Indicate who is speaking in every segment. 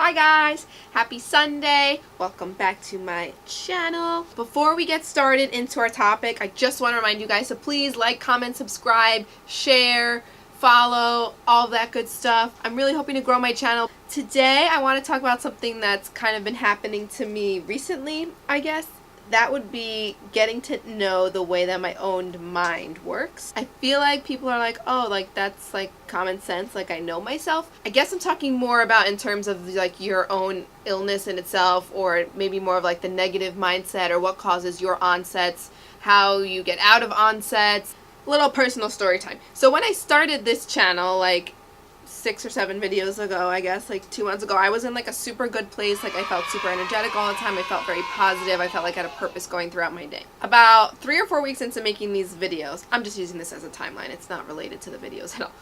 Speaker 1: Hi guys! Happy Sunday! Welcome back to my channel. Before we get started into our topic, I just want to remind you guys to please like, comment, subscribe, share, follow, all that good stuff. I'm really hoping to grow my channel. Today I want to talk about something that's kind of been happening to me recently, I guess. That would be getting to know the way that my own mind works. I feel like people are like, oh, like that's like common sense, like I know myself. I guess I'm talking more about in terms of like your own illness in itself, or maybe more of like the negative mindset or what causes your onsets, how you get out of onsets. Little personal story time. So when I started this channel, like 6 or 7 videos ago, I guess, like 2 months ago, I was in like a super good place. Like I felt super energetic all the time. I felt very positive. I felt like I had a purpose going throughout my day. About 3 or 4 weeks into making these videos, I'm just using this as a timeline. It's not related to the videos at all.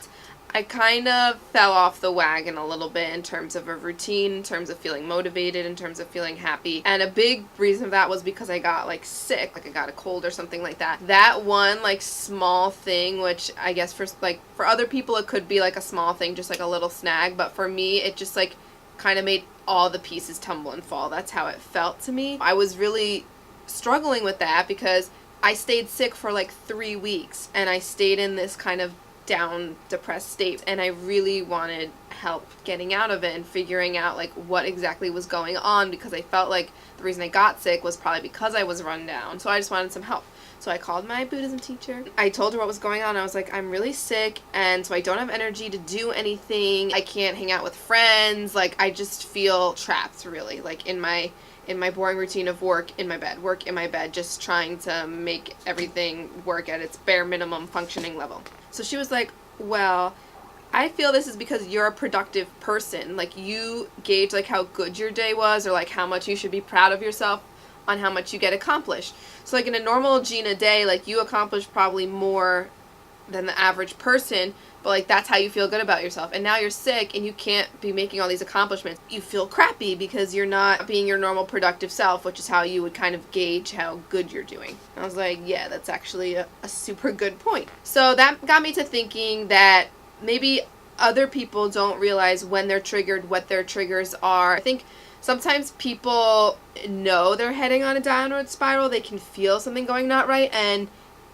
Speaker 1: I kind of fell off the wagon a little bit in terms of a routine, in terms of feeling motivated, in terms of feeling happy. And a big reason for that was because I got like sick, like I got a cold or something like that. That one like small thing, which I guess for other people it could be like a small thing, just like a little snag, but for me it just like kind of made all the pieces tumble and fall. That's how it felt to me. I was really struggling with that because I stayed sick for like 3 weeks and I stayed in this kind of down, depressed state, and I really wanted help getting out of it and figuring out like what exactly was going on, because I felt like the reason I got sick was probably because I was run down. So I just wanted some help. So I called my Buddhism teacher. I told her what was going on. I was like, I'm really sick, and so I don't have energy to do anything. I can't hang out with friends. Like I just feel trapped, really, like in my boring routine of work in my bed, just trying to make everything work at its bare minimum functioning level. So she was like, well, I feel this is because you're a productive person. Like you gauge like how good your day was, or like how much you should be proud of yourself on how much you get accomplished. So like in a normal Gina day, like you accomplish probably more than the average person, but like that's how you feel good about yourself. And now you're sick and you can't be making all these accomplishments. You feel crappy because you're not being your normal productive self, which is how you would kind of gauge how good you're doing. And I was like, yeah, that's actually a super good point. So that got me to thinking that maybe other people don't realize when they're triggered, what their triggers are. I think sometimes people know they're heading on a downward spiral. They can feel something going not right, and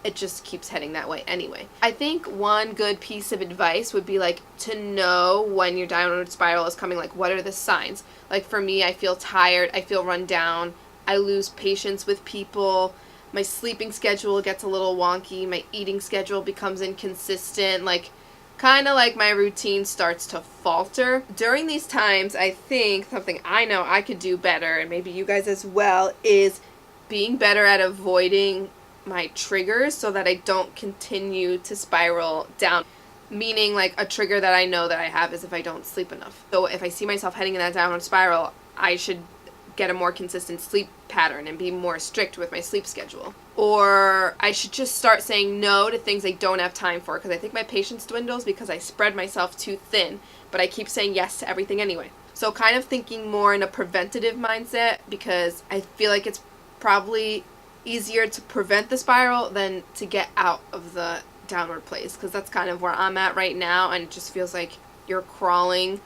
Speaker 1: it just keeps heading that way anyway. I think one good piece of advice would be like to know when your downward spiral is coming. Like what are the signs? Like for me, I feel tired, I feel run down, I lose patience with people, my sleeping schedule gets a little wonky, my eating schedule becomes inconsistent, like kind of like my routine starts to falter. During these times, I think something I know I could do better, and maybe you guys as well, is being better at avoiding my triggers so that I don't continue to spiral down. Meaning like a trigger that I know that I have is if I don't sleep enough. So if I see myself heading in that downward spiral, I should get a more consistent sleep pattern and be more strict with my sleep schedule. Or I should just start saying no to things I don't have time for, because I think my patience dwindles because I spread myself too thin, but I keep saying yes to everything anyway. So kind of thinking more in a preventative mindset, because I feel like it's probably easier to prevent the spiral than to get out of the downward place, because that's kind of where I'm at right now, and it just feels like you're crawling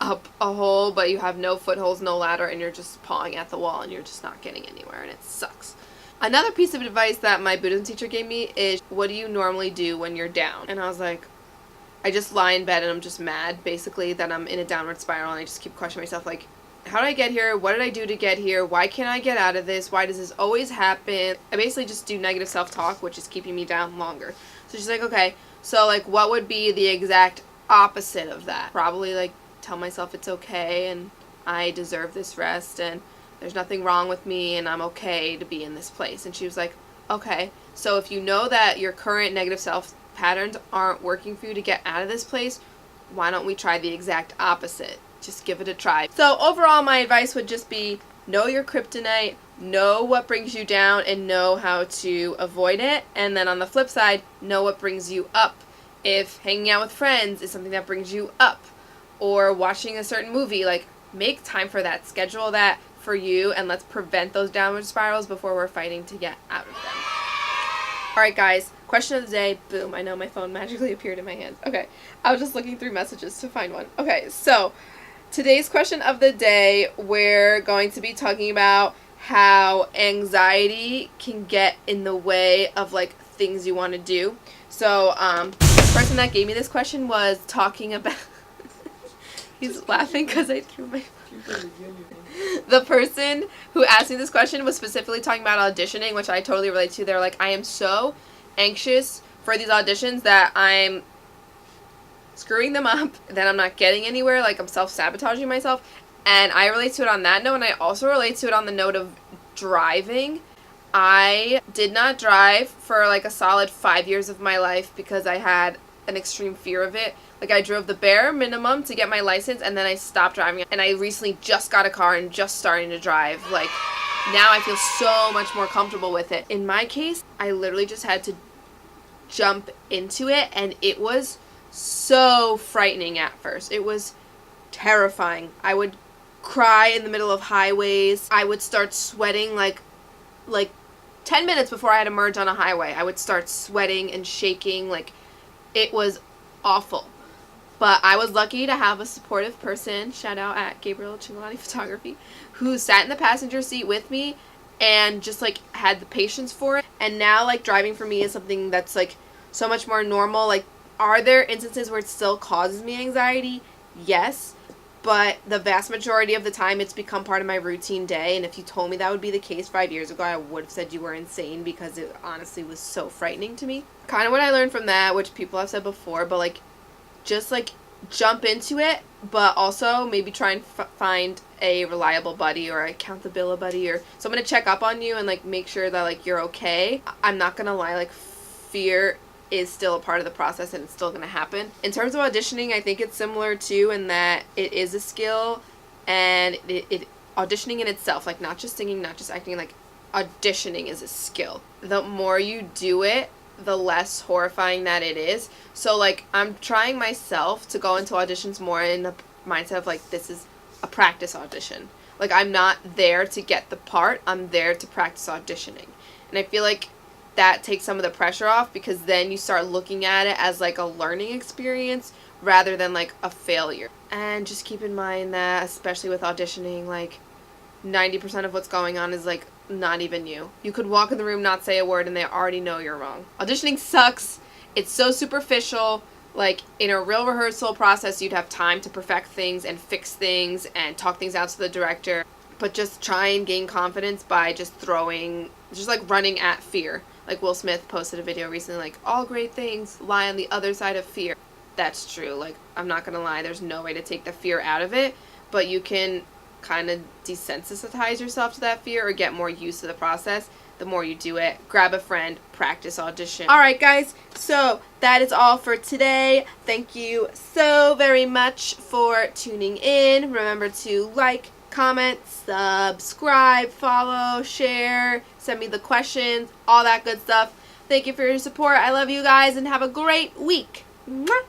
Speaker 1: up a hole but you have no footholds, no ladder, and you're just pawing at the wall and you're just not getting anywhere, and it sucks. Another piece of advice that my Buddhism teacher gave me is, what do you normally do when you're down? And I was like, I just lie in bed and I'm just mad basically that I'm in a downward spiral, and I just keep questioning myself like, how did I get here? What did I do to get here? Why can't I get out of this? Why does this always happen? I basically just do negative self-talk, which is keeping me down longer. So she's like, okay, so like what would be the exact opposite of that? Probably like tell myself it's okay and I deserve this rest and there's nothing wrong with me and I'm okay to be in this place. And she was like, okay, so if you know that your current negative self patterns aren't working for you to get out of this place, why don't we try the exact opposite? Just give it a try. So overall, my advice would just be know your kryptonite, know what brings you down, and know how to avoid it. And then on the flip side, know what brings you up. If hanging out with friends is something that brings you up, or watching a certain movie, like make time for that. Schedule that for you, and let's prevent those downward spirals before we're fighting to get out of them. Alright guys, question of the day. Boom, I know my phone magically appeared in my hands. Okay, I was just looking through messages to find one. Okay, so Today's question of the day, we're going to be talking about how anxiety can get in the way of like things you want to do. So the person that gave me this question was talking about he's laughing because I threw my the person who asked me this question was specifically talking about auditioning, which I totally relate to. They're like, I am so anxious for these auditions that I'm screwing them up, then I'm not getting anywhere, like I'm self-sabotaging myself. And I relate to it on that note, and I also relate to it on the note of driving. I did not drive for like a solid 5 years of my life because I had an extreme fear of it. Like I drove the bare minimum to get my license, and then I stopped driving, and I recently just got a car and just starting to drive. Like now I feel so much more comfortable with it. In my case, I literally just had to jump into it, and it was so frightening at first. It was terrifying. I would cry in the middle of highways. I would start sweating like 10 minutes before I had to merge on a highway. I would start sweating and shaking. Like it was awful. But I was lucky to have a supportive person, shout out at Gabriel Chingolani Photography, who sat in the passenger seat with me and just like had the patience for it. And now like driving for me is something that's like so much more normal. Like, are there instances where it still causes me anxiety? Yes, but the vast majority of the time it's become part of my routine day, and if you told me that would be the case 5 years ago, I would have said you were insane because it honestly was so frightening to me. Kind of what I learned from that, which people have said before, but like just like jump into it, but also maybe try and find a reliable buddy or accountability buddy or someone to check up on you and like make sure that like you're okay. I'm not gonna lie, like fear is still a part of the process and it's still going to happen. In terms of auditioning, I think it's similar too in that it is a skill, and it auditioning in itself, like not just singing, not just acting, like auditioning is a skill. The more you do it, the less horrifying that it is. So like I'm trying myself to go into auditions more in the mindset of like this is a practice audition. Like I'm not there to get the part, I'm there to practice auditioning. And I feel like that takes some of the pressure off because then you start looking at it as like a learning experience rather than like a failure. And just keep in mind that especially with auditioning, like 90% of what's going on is like not even you. You could walk in the room, not say a word, and they already know you're wrong. Auditioning sucks. It's so superficial. Like in a real rehearsal process, you'd have time to perfect things and fix things and talk things out to the director. But just try and gain confidence by just like running at fear. Like Will Smith posted a video recently, like, all great things lie on the other side of fear. That's true. Like, I'm not going to lie, there's no way to take the fear out of it, but you can kind of desensitize yourself to that fear or get more used to the process the more you do it. Grab a friend, practice audition. Alright guys, so that is all for today. Thank you so very much for tuning in. Remember to like, comment, subscribe, follow, share, send me the questions, all that good stuff. Thank you for your support. I love you guys and have a great week. Mwah!